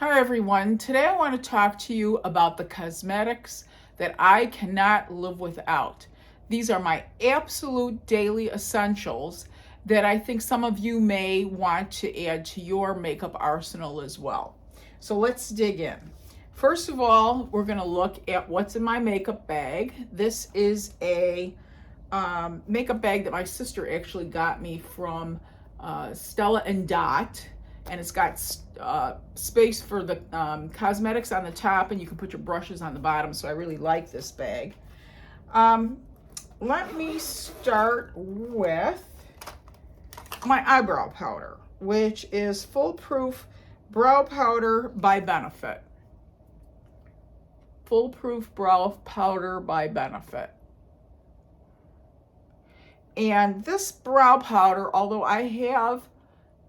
Hi everyone, today I want to talk to you about the cosmetics that I cannot live without. These are my absolute daily essentials that I think some of you may want to add to your makeup arsenal as well. So let's dig in. First of all, we're going to look at what's in my makeup bag. This is a makeup bag that my sister actually got me from Stella and Dot, and it's got space for the cosmetics on the top, and you can put your brushes on the bottom, so I really like this bag. Let me start with my eyebrow powder, which is Foolproof Brow Powder by Benefit. Foolproof Brow Powder by Benefit. And this brow powder, although I have,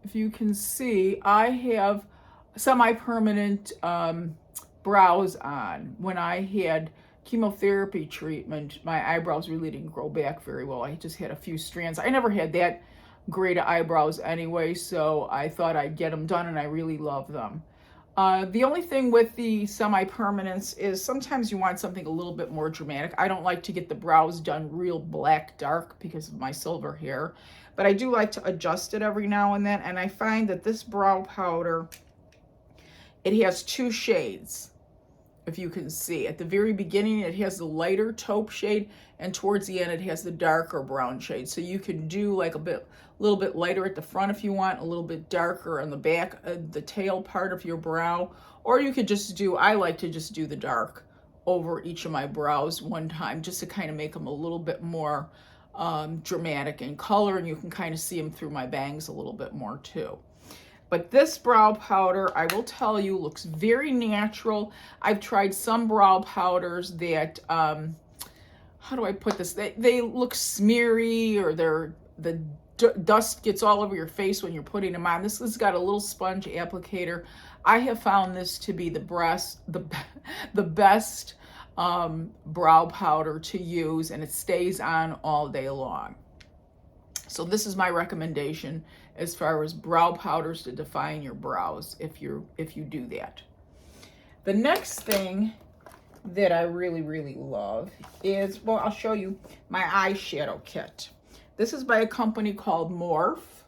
if you can see, I have semi-permanent brows on. When I had chemotherapy treatment, my eyebrows really didn't grow back very well. I just had a few strands. I never had that great of eyebrows anyway, so I thought I'd get them done, and I really love them. The only thing with the semi-permanents is sometimes you want something a little bit more dramatic. I don't like to get the brows done real black dark because of my silver hair, but I do like to adjust it every now and then, and I find that this brow powder, it has two shades, if you can see. At the very beginning, it has the lighter taupe shade, and towards the end, it has the darker brown shade. So you can do like a little bit lighter at the front if you want, a little bit darker on the back, the tail part of your brow, or you could just do, I like to just do the dark over each of my brows one time, just to kind of make them a little bit more dramatic in color, and you can kind of see them through my bangs a little bit more too. But this brow powder, I will tell you, looks very natural. I've tried some brow powders that, how do I put this? They look smeary, or the dust gets all over your face when you're putting them on. This has got a little sponge applicator. I have found this to be the best brow powder to use, and it stays on all day long. So this is my recommendation as far as brow powders to define your brows if you do that. The next thing that I really love is, well, I'll show you my eyeshadow kit. This is by a company called Morphe,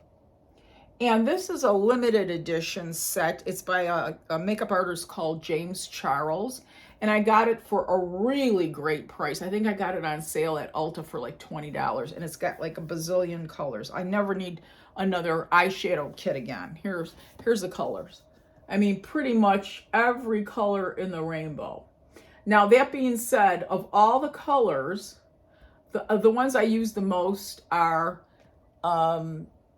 and this is a limited edition set. It's by a makeup artist called James Charles, and I got it for a really great price. I think I got it on sale at Ulta for like $20, and it's got like a bazillion colors. I never need another eyeshadow kit again. Here's the colors. I mean, pretty much every color in the rainbow. Now, that being said, of all the colors, the ones I use the most are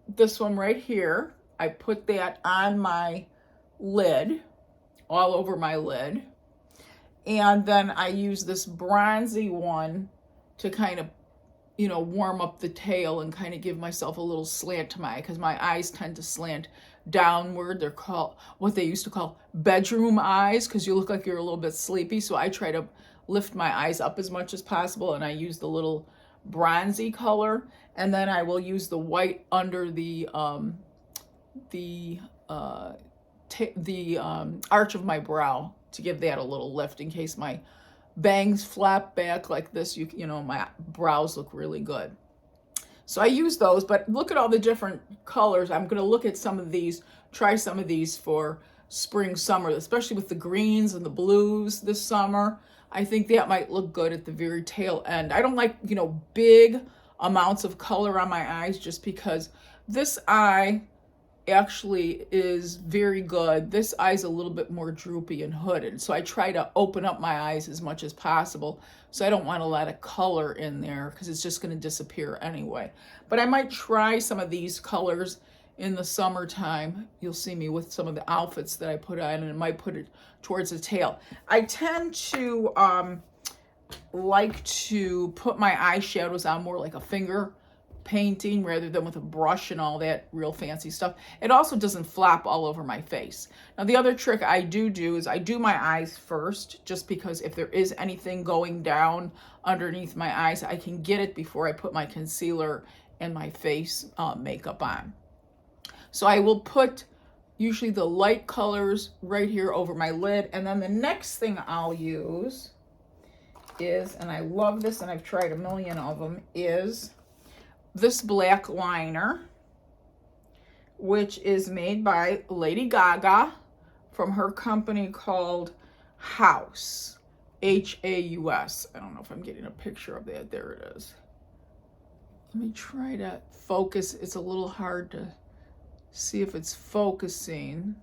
this one right here. I put that on my lid, all over my lid. And then I use this bronzy one to kind of, you know, warm up the tail and kind of give myself a little slant to my eye, because my eyes tend to slant downward. They're called what they used to call bedroom eyes, because you look like you're a little bit sleepy. So I try to lift my eyes up as much as possible, and I use the little bronzy color, and then I will use the white under the arch of my brow to give that a little lift in case my bangs flap back like this. You know, my brows look really good. So I use those, but look at all the different colors. I'm going to look at some of these, try some of these for spring, summer, especially with the greens and the blues this summer. I think that might look good at the very tail end. I don't like, you know, big amounts of color on my eyes, just because this eye actually is very good. This eye's a little bit more droopy and hooded, so I try to open up my eyes as much as possible, so I don't want a lot of color in there because it's just going to disappear anyway. But I might try some of these colors in the summertime. You'll see me with some of the outfits that I put on, and I might put it towards the tail. I tend to like to put my eyeshadows on more like a finger painting rather than with a brush and all that real fancy stuff. It also doesn't flap all over my face. Now, the other trick I do is I do my eyes first, just because if there is anything going down underneath my eyes, I can get it before I put my concealer and my face makeup on. So I will put usually the light colors right here over my lid. And then the next thing I'll use is, and I love this and I've tried a million of them, is this black liner, which is made by Lady Gaga from her company called Haus, H-A-U-S. I don't know if I'm getting a picture of that. There it is. Let me try to focus. It's a little hard to see if it's focusing.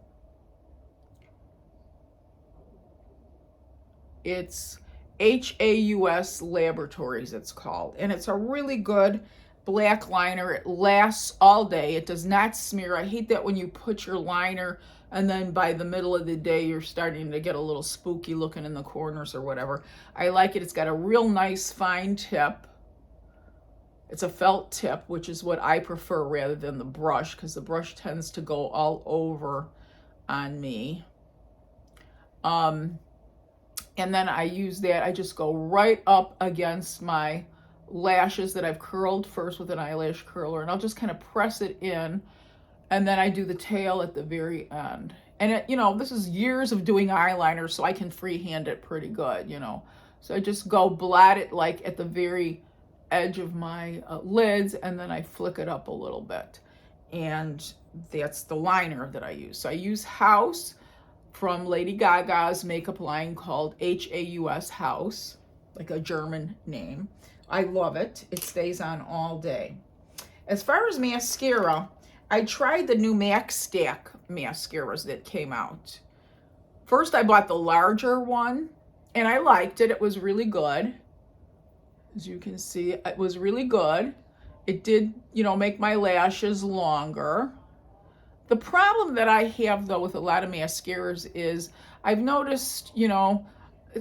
It's Haus Laboratories, it's called. And it's a really good black liner. It lasts all day. It does not smear. I hate that when you put your liner and then by the middle of the day you're starting to get a little spooky looking in the corners or whatever. I like it. It's got a real nice fine tip. It's a felt tip, which is what I prefer rather than the brush, because the brush tends to go all over on me. And then I use that. I just go right up against my lashes that I've curled first with an eyelash curler, and I'll just kind of press it in, and then I do the tail at the very end. And it, you know, this is years of doing eyeliner, so I can freehand it pretty good, you know. So I just go blot it like at the very edge of my lids, and then I flick it up a little bit. And that's the liner that I use. So I use Haus from Lady Gaga's makeup line called Haus Haus, like a German name. I love it. It stays on all day. As far as mascara, I tried the new MAC Stack mascaras that came out. First, I bought the larger one, and I liked it. It was really good. As you can see, it was really good. It did, you know, make my lashes longer. The problem that I have, though, with a lot of mascaras is I've noticed, you know,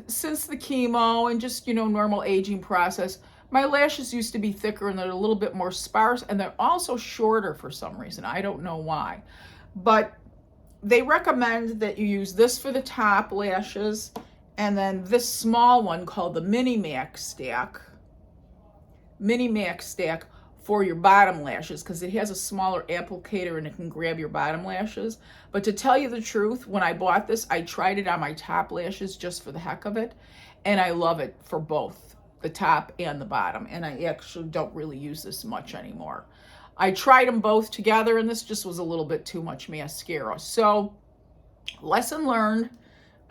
since the chemo and just, you know, normal aging process, my lashes used to be thicker and they're a little bit more sparse, and they're also shorter for some reason. I don't know why. But they recommend that you use this for the top lashes, and then this small one called the Mini MAC Stack for your bottom lashes, because it has a smaller applicator and it can grab your bottom lashes. But to tell you the truth, when I bought this, I tried it on my top lashes just for the heck of it, and I love it for both the top and the bottom, and I actually don't really use this much anymore. I tried them both together, and this just was a little bit too much mascara. So, lesson learned.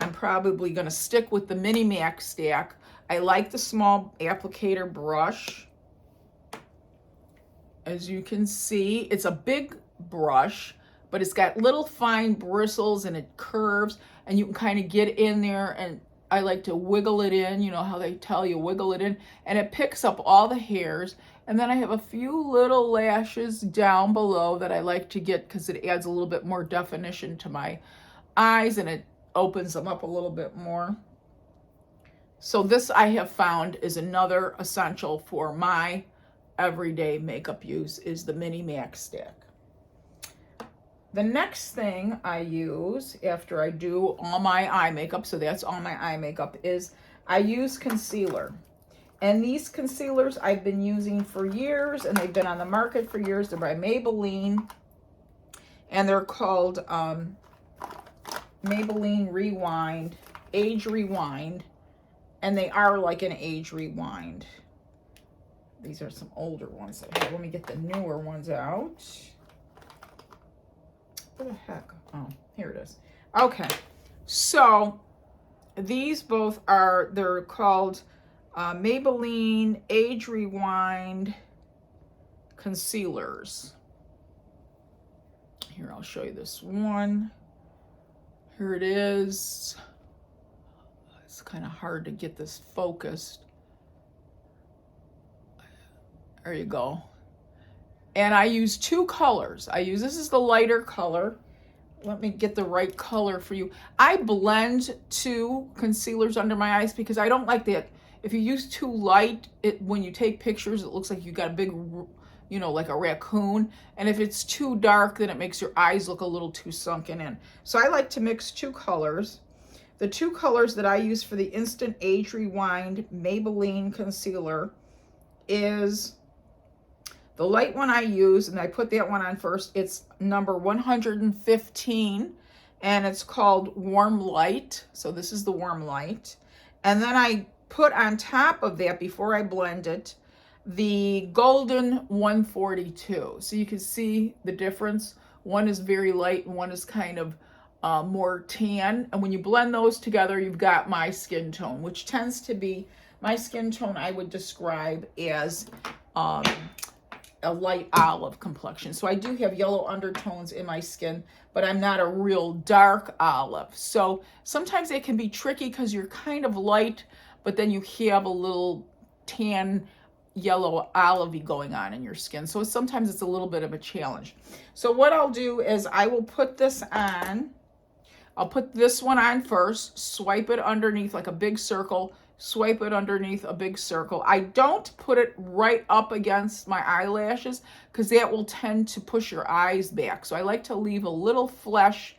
I'm probably going to stick with the Mini MAC Stack. I like the small applicator brush. As you can see, it's a big brush, but it's got little fine bristles and it curves, and you can kind of get in there, and I like to wiggle it in, you know how they tell you, wiggle it in, and it picks up all the hairs. And then I have a few little lashes down below that I like to get because it adds a little bit more definition to my eyes, and it opens them up a little bit more. So this, I have found, is another essential for my everyday makeup use, is the Mini MAC Stack. The next thing I use after I do all my eye makeup, so that's all my eye makeup, is I use concealer. And these concealers I've been using for years, and they've been on the market for years. They're by Maybelline, and they're called Maybelline Rewind, Age Rewind, and they are like an age rewind. These are some older ones I have. Let me get the newer ones out. What the heck? Oh, here it is. Okay, so these both are, they're called Maybelline Age Rewind Concealers. Here, I'll show you this one. Here it is. It's kind of hard to get this focused. There you go. And I use two colors. This is the lighter color. Let me get the right color for you. I blend two concealers under my eyes because I don't like that. If you use too light, when you take pictures, it looks like you got a big, you know, like a raccoon. And if it's too dark, then it makes your eyes look a little too sunken in. So I like to mix two colors. The two colors that I use for the Instant Age Rewind Maybelline Concealer is The light one I use, and I put that one on first, it's number 115, and it's called Warm Light. So this is the Warm Light. And then I put on top of that, before I blend it, the Golden 142. So you can see the difference. One is very light and one is kind of more tan. And when you blend those together, you've got my skin tone, which tends to be, my skin tone I would describe as a light olive complexion. So I do have yellow undertones in my skin, but I'm not a real dark olive. So sometimes it can be tricky because you're kind of light, but then you have a little tan, yellow olivey going on in your skin. So sometimes it's a little bit of a challenge. So what I'll do is I will put this on. I'll put this one on first, swipe it underneath like a big circle, swipe it underneath a big circle. I don't put it right up against my eyelashes because that will tend to push your eyes back. So I like to leave a little flesh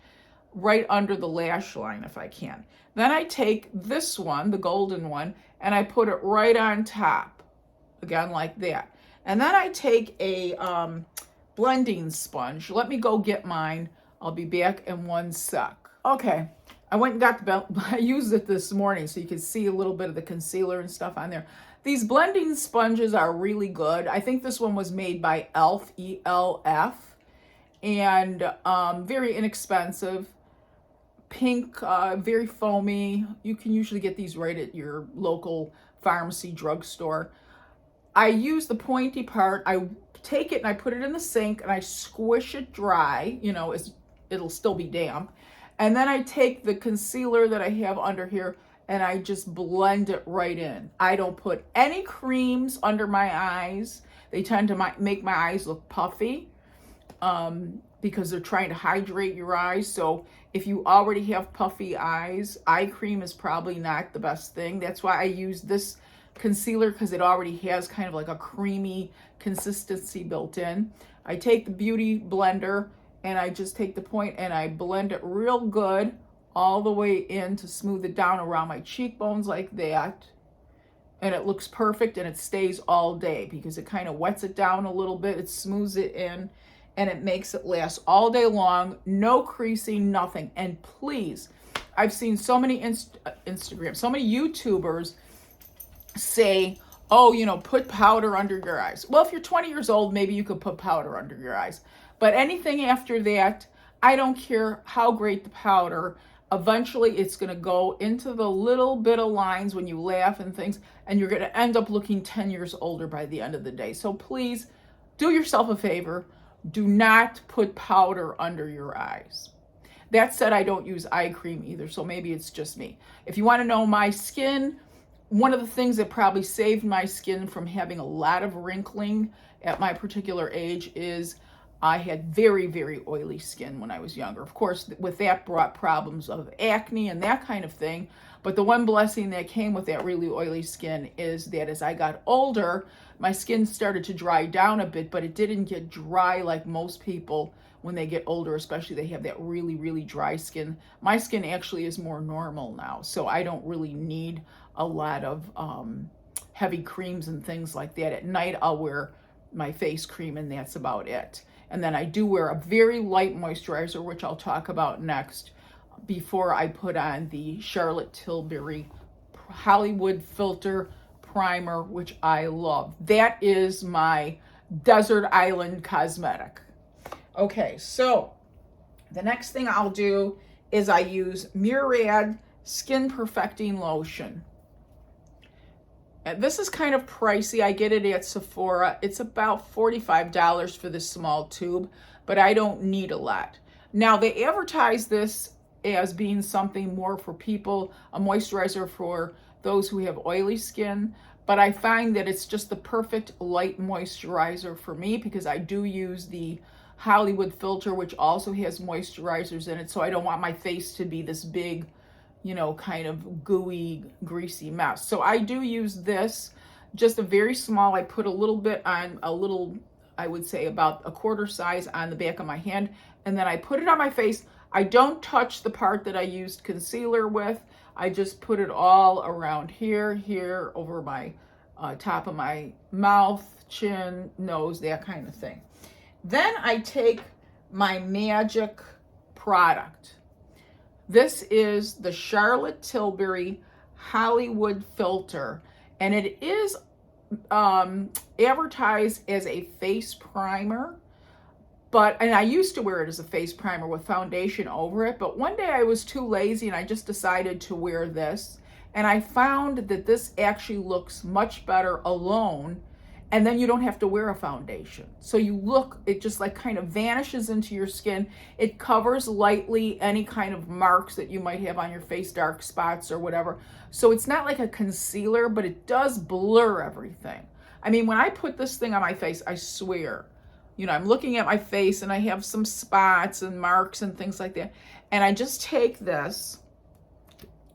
right under the lash line if I can. Then I take this one, the golden one, and I put it right on top, again like that. And then I take a blending sponge. Let me go get mine. I'll be back in one sec. Okay, I went and got the belt. I used it this morning so you can see a little bit of the concealer and stuff on there. These blending sponges are really good. I think this one was made by E.L.F, E.L.F, and very inexpensive. Pink, very foamy. You can usually get these right at your local pharmacy drugstore. I use the pointy part. I take it and I put it in the sink and I squish it dry. You know, it'll still be damp. And then I take the concealer that I have under here and I just blend it right in. I don't put any creams under my eyes. They tend to make my eyes look puffy because they're trying to hydrate your eyes. So if you already have puffy eyes, eye cream is probably not the best thing. That's why I use this concealer, because it already has kind of like a creamy consistency built in. I take the beauty blender and I just take the point and I blend it real good all the way in to smooth it down around my cheekbones like that. And it looks perfect and it stays all day because it kind of wets it down a little bit. It smooths it in and it makes it last all day long. No creasing, nothing. And please, I've seen so many Instagram, so many YouTubers say, oh, you know, put powder under your eyes. Well, if you're 20 years old, maybe you could put powder under your eyes. But anything after that, I don't care how great the powder, eventually it's going to go into the little bit of lines when you laugh and things, and you're going to end up looking 10 years older by the end of the day. So please do yourself a favor. Do not put powder under your eyes. That said, I don't use eye cream either, so maybe it's just me. If you want to know my skin, one of the things that probably saved my skin from having a lot of wrinkling at my particular age is I had very, very oily skin when I was younger. Of course, with that brought problems of acne and that kind of thing. But the one blessing that came with that really oily skin is that as I got older, my skin started to dry down a bit, but it didn't get dry like most people when they get older, especially they have that really, really dry skin. My skin actually is more normal now, so I don't really need a lot of heavy creams and things like that. At night, I'll wear my face cream and that's about it. And then I do wear a very light moisturizer, which I'll talk about next, before I put on the Charlotte Tilbury Hollywood Filter Primer, which I love. That is my desert island cosmetic. Okay, so the next thing I'll do is I use Murad Skin Perfecting Lotion. And this is kind of pricey. I get it at Sephora. It's about $45 for this small tube, but I don't need a lot. Now, they advertise this as being something more for people, a moisturizer for those who have oily skin, but I find that it's just the perfect light moisturizer for me because I do use the Hollywood filter, which also has moisturizers in it, so I don't want my face to be this big, you know, kind of gooey, greasy mess. So I do use this, just a very small, I put a little bit on, a little, I would say about a quarter size on the back of my hand, and then I put it on my face. I don't touch the part that I used concealer with. I just put it all around here, over my top of my mouth, chin, nose, that kind of thing. Then I take my magic product. This is the Charlotte Tilbury Hollywood Filter, and it is advertised as a face primer. And I used to wear it as a face primer with foundation over it, but one day I was too lazy and I just decided to wear this. And I found that this actually looks much better alone, and then you don't have to wear a foundation. So it just like kind of vanishes into your skin. It covers lightly any kind of marks that you might have on your face, dark spots or whatever. So it's not like a concealer, but it does blur everything. I mean, when I put this thing on my face, I swear, I'm looking at my face and I have some spots and marks and things like that. And I just take this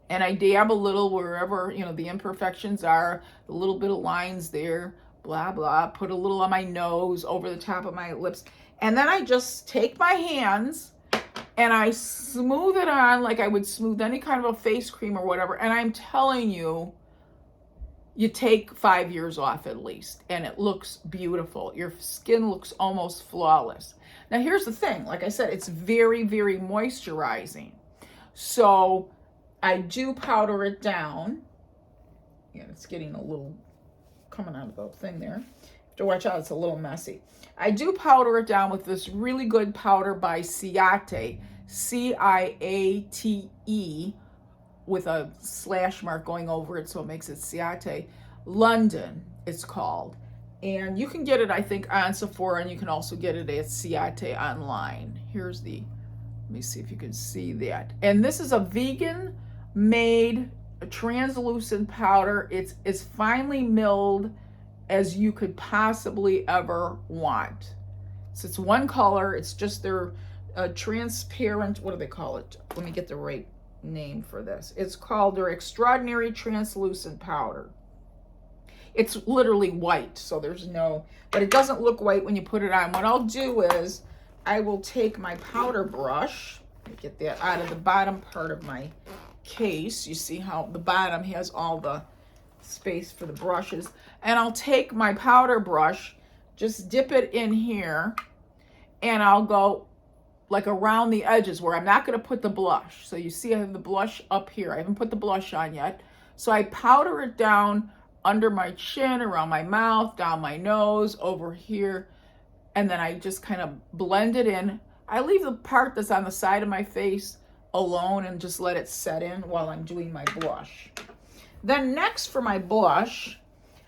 and I dab a little wherever, the imperfections are, a little bit of lines there, blah, blah, put a little on my nose, over the top of my lips. And then I just take my hands and I smooth it on like I would smooth any kind of a face cream or whatever. And I'm telling you, you take 5 years off at least, and it looks beautiful. Your skin looks almost flawless. Now, here's the thing. Like I said, it's very, very moisturizing. So I do powder it down. Yeah, it's getting a little coming out of the thing there. Have to watch out, it's a little messy. I do powder it down with this really good powder by Ciate, C-I-A-T-E, with a slash mark going over it, so it makes it Ciate London, it's called. And you can get it, I think, on Sephora, and you can also get it at Ciate online. Let me see if you can see that. And this is a vegan-made translucent powder. It's as finely milled as you could possibly ever want. So it's one color. It's just their transparent, what do they call it? Let me get the right name for this. It's called their Extraordinary Translucent Powder. It's literally white, so but it doesn't look white when you put it on. What I'll do is I will take my powder brush, get that out of the bottom part of my case. You see how the bottom has all the space for the brushes. And I'll take my powder brush, just dip it in here, and I'll go like around the edges where I'm not going to put the blush. So you see I have the blush up here. I haven't put the blush on yet. So I powder it down under my chin, around my mouth, down my nose, over here. And then I just kind of blend it in. I leave the part that's on the side of my face alone and just let it set in while I'm doing my blush. Then next for my blush,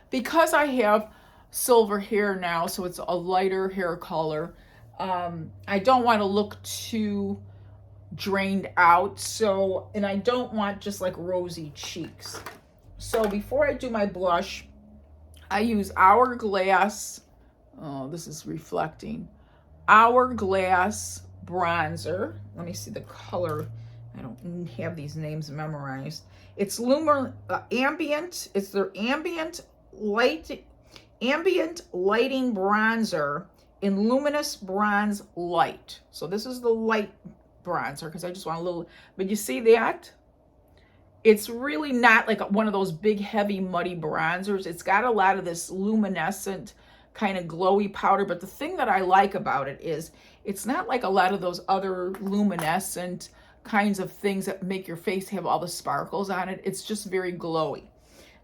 because I have silver hair now, so it's a lighter hair color, I don't want to look too drained out, and I don't want just like rosy cheeks. So before I do my blush, I use Hourglass, this is reflecting, Hourglass Bronzer. Let me see the color. I don't have these names memorized. It's ambient. It's their ambient lighting bronzer in luminous bronze light. So this is the light bronzer because I just want a little, but you see that? It's really not like one of those big, heavy, muddy bronzers. It's got a lot of this luminescent kind of glowy powder, but the thing that I like about it is it's not like a lot of those other luminescent kinds of things that make your face have all the sparkles on it. It's just very glowy.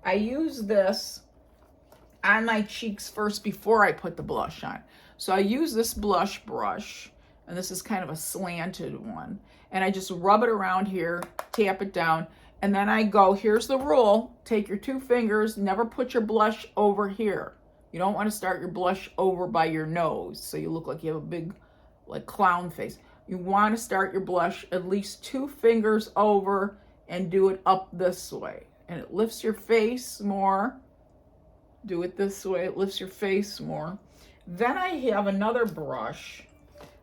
I use this on my cheeks first before I put the blush on. So I use this blush brush, and this is kind of a slanted one, and I just rub it around here, tap it down, and then I go, here's the rule, take your 2 fingers, never put your blush over here. You don't want to start your blush over by your nose, so you look like you have a big, like, clown face. You want to start your blush at least 2 fingers over and do it up this way. And it lifts your face more. Do it this way, it lifts your face more. Then I have another brush.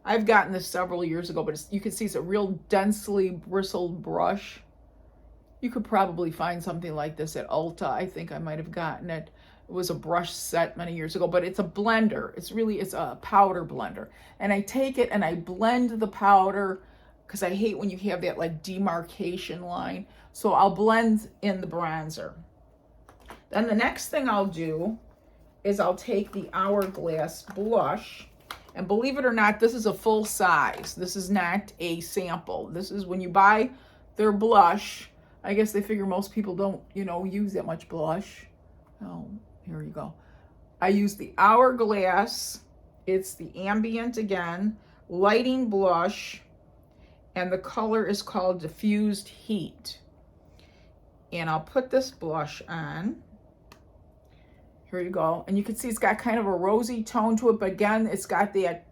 I've gotten this several years ago, but you can see it's a real densely bristled brush. You could probably find something like this at Ulta. I think I might have gotten it. It was a brush set many years ago, but it's a blender. It's a powder blender. And I take it and I blend the powder because I hate when you have that like demarcation line. So I'll blend in the bronzer. Then the next thing I'll do is I'll take the Hourglass blush, and believe it or not, this is a full size. This is not a sample. This is when you buy their blush. I guess they figure most people don't, you know, use that much blush. Oh, here you go. I use the Hourglass. It's the ambient again, lighting blush, and the color is called Diffused Heat. And I'll put this blush on. Here you go. And you can see it's got kind of a rosy tone to it, but again, it's got that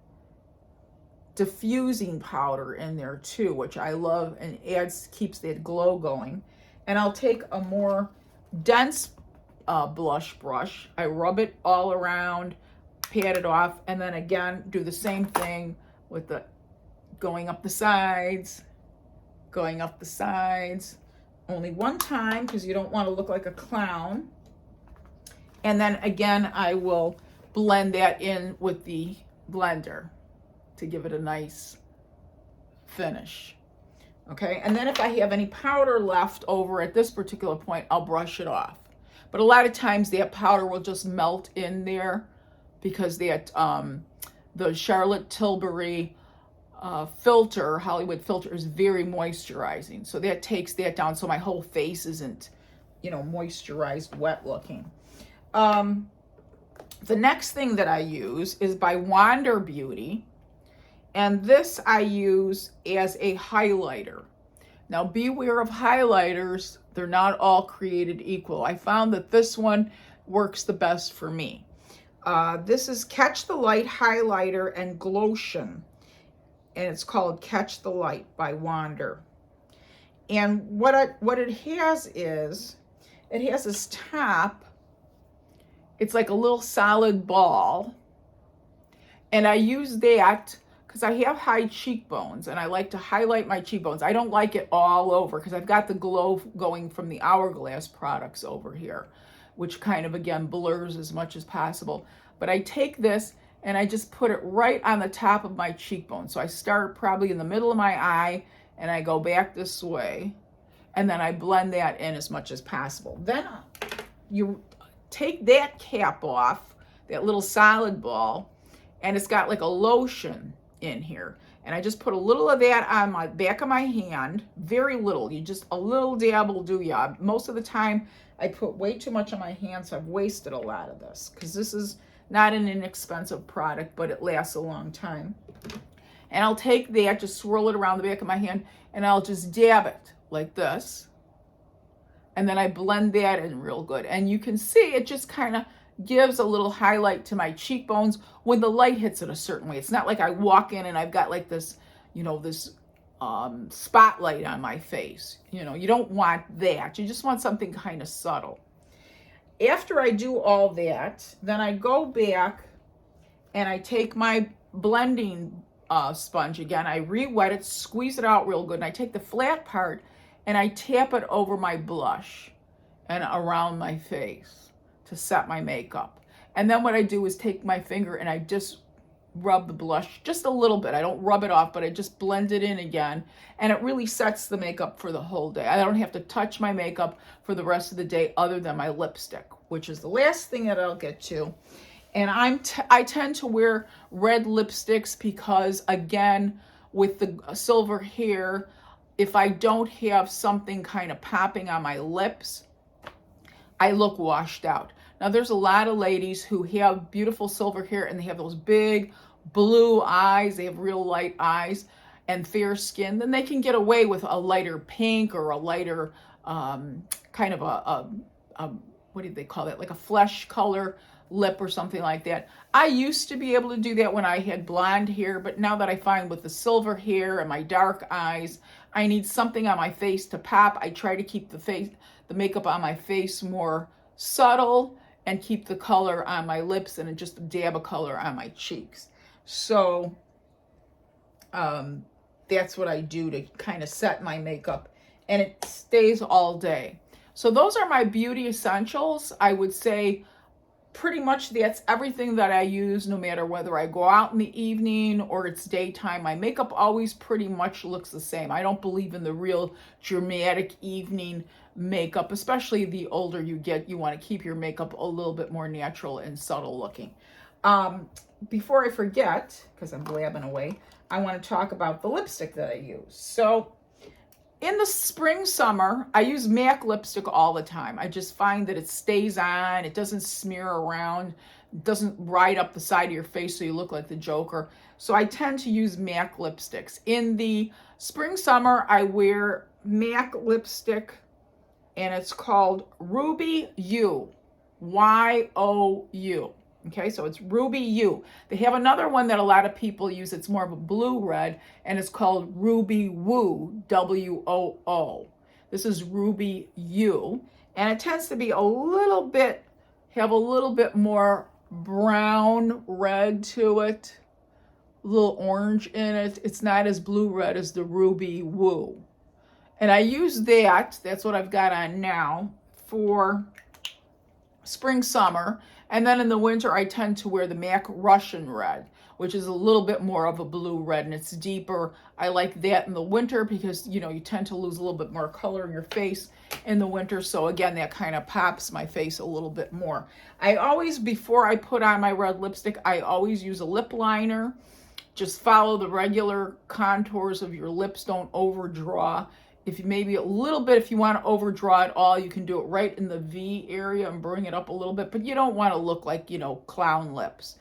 diffusing powder in there too, which I love, and keeps that glow going. And I'll take a more dense blush brush. I rub it all around, pat it off, and then again, do the same thing with the going up the sides, only one time because you don't want to look like a clown. And then again, I will blend that in with the blender to give it a nice finish. Okay, and then if I have any powder left over at this particular point, I'll brush it off. But a lot of times that powder will just melt in there because that the Charlotte Tilbury filter, Hollywood filter, is very moisturizing. So that takes that down so my whole face isn't, you know, moisturized, wet looking. The next thing that I use is by Wander Beauty, and this I use as a highlighter. Now beware of highlighters, they're not all created equal. I found that this one works the best for me. This is Catch the Light Highlighter and Glotion, and it's called Catch the Light by Wander. And what it has is, it has this top. It's like a little solid ball, and I use that because I have high cheekbones and I like to highlight my cheekbones. I don't like it all over because I've got the glow going from the Hourglass products over here, which kind of, again, blurs as much as possible. But I take this and I just put it right on the top of my cheekbone. So I start probably in the middle of my eye and I go back this way, and then I blend that in as much as possible. Then you take that cap off, that little solid ball, and it's got like a lotion in here. And I just put a little of that on my back of my hand, very little. You just, a little dab will do ya. Most of the time, I put way too much on my hand, so I've wasted a lot of this, because this is not an inexpensive product, but it lasts a long time. And I'll take that, just swirl it around the back of my hand, and I'll just dab it like this. And then I blend that in real good. And you can see it just kind of gives a little highlight to my cheekbones when the light hits it a certain way. It's not like I walk in and I've got like this, you know, this spotlight on my face. You know, you don't want that. You just want something kind of subtle. After I do all that, then I go back and I take my blending sponge again. I re-wet it, squeeze it out real good, and I take the flat part and I tap it over my blush and around my face to set my makeup. And then what I do is take my finger and I just rub the blush just a little bit. I don't rub it off, but I just blend it in again. And it really sets the makeup for the whole day. I don't have to touch my makeup for the rest of the day other than my lipstick, which is the last thing that I'll get to. And I tend to wear red lipsticks because, again, with the silver hair, if I don't have something kind of popping on my lips, I look washed out. Now, there's a lot of ladies who have beautiful silver hair and they have those big blue eyes. They have real light eyes and fair skin. Then they can get away with a lighter pink or a lighter kind of a what do they call that? Like a flesh color lip or something like that. I used to be able to do that when I had blonde hair, but now that I find with the silver hair and my dark eyes, I need something on my face to pop. I try to keep the makeup on my face more subtle and keep the color on my lips and just a dab of color on my cheeks. So that's what I do to kind of set my makeup, and it stays all day. So those are my beauty essentials. I would say pretty much that's everything that I use, no matter whether I go out in the evening or it's daytime. My makeup always pretty much looks the same. I don't believe in the real dramatic evening makeup, especially the older you get. You want to keep your makeup a little bit more natural and subtle looking. Before I forget, because I'm blabbing away, I want to talk about the lipstick that I use. So in the spring, summer, I use MAC lipstick all the time. I just find that it stays on, it doesn't smear around, it doesn't ride up the side of your face so you look like the Joker. So I tend to use MAC lipsticks. In the spring, summer, I wear MAC lipstick, and it's called Ruby You, Y-O-U. Okay, so it's Ruby You. They have another one that a lot of people use. It's more of a blue red, and it's called Ruby Woo, W-O-O. This is Ruby You, and it tends to be have a little bit more brown red to it, a little orange in it. It's not as blue red as the Ruby Woo. And I use that's what I've got on now, for spring, summer. And then in the winter, I tend to wear the MAC Russian Red, which is a little bit more of a blue red, and it's deeper. I like that in the winter because, you know, you tend to lose a little bit more color in your face in the winter. So again, that kind of pops my face a little bit more. I always, before I put on my red lipstick, I always use a lip liner. Just follow the regular contours of your lips. Don't overdraw. If you maybe a little bit, if you want to overdraw it all, you can do it right in the V area and bring it up a little bit, but you don't want to look like, you know, clown lips.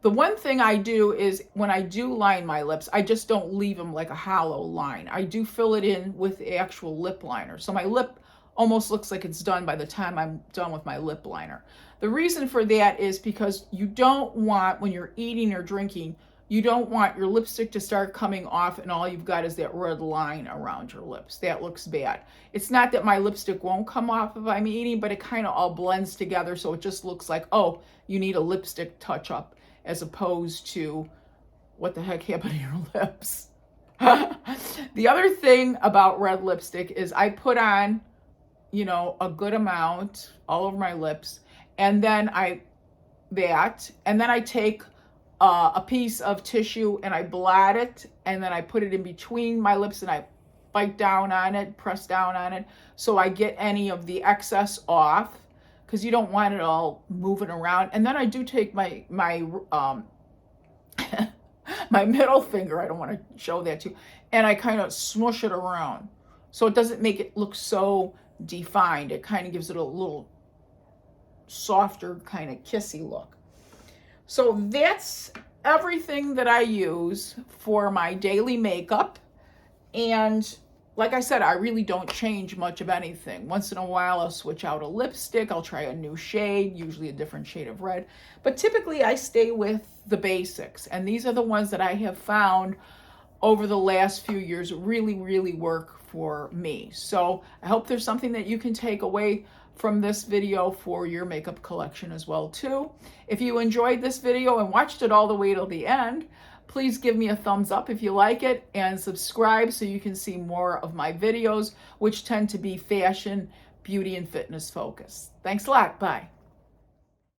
The one thing I do is when I do line my lips, I just don't leave them like a hollow line. I do fill it in with the actual lip liner. So my lip almost looks like it's done by the time I'm done with my lip liner. The reason for that is because you don't want, when you're eating or drinking, you don't want your lipstick to start coming off and all you've got is that red line around your lips. That looks bad. It's not that my lipstick won't come off if I'm eating, but it kind of all blends together, so it just looks like, oh, you need a lipstick touch-up, as opposed to what the heck happened to your lips. The other thing about red lipstick is I put on, you know, a good amount all over my lips, and then I take a piece of tissue and I blot it, and then I put it in between my lips and I bite down on it, press down on it, so I get any of the excess off, because you don't want it all moving around. And then I do take my my middle finger, I don't want to show that to you, and I kind of smush it around so it doesn't make it look so defined. It kind of gives it a little softer, kind of kissy look. So that's everything that I use for my daily makeup. And like I said, I really don't change much of anything. Once in a while, I'll switch out a lipstick. I'll try a new shade, usually a different shade of red. But typically, I stay with the basics. And these are the ones that I have found over the last few years really, really work for me. So I hope there's something that you can take away from this video for your makeup collection as well too. If you enjoyed this video and watched it all the way till the end, please give me a thumbs up if you like it, and subscribe so you can see more of my videos, which tend to be fashion, beauty, and fitness focused. Thanks a lot. Bye.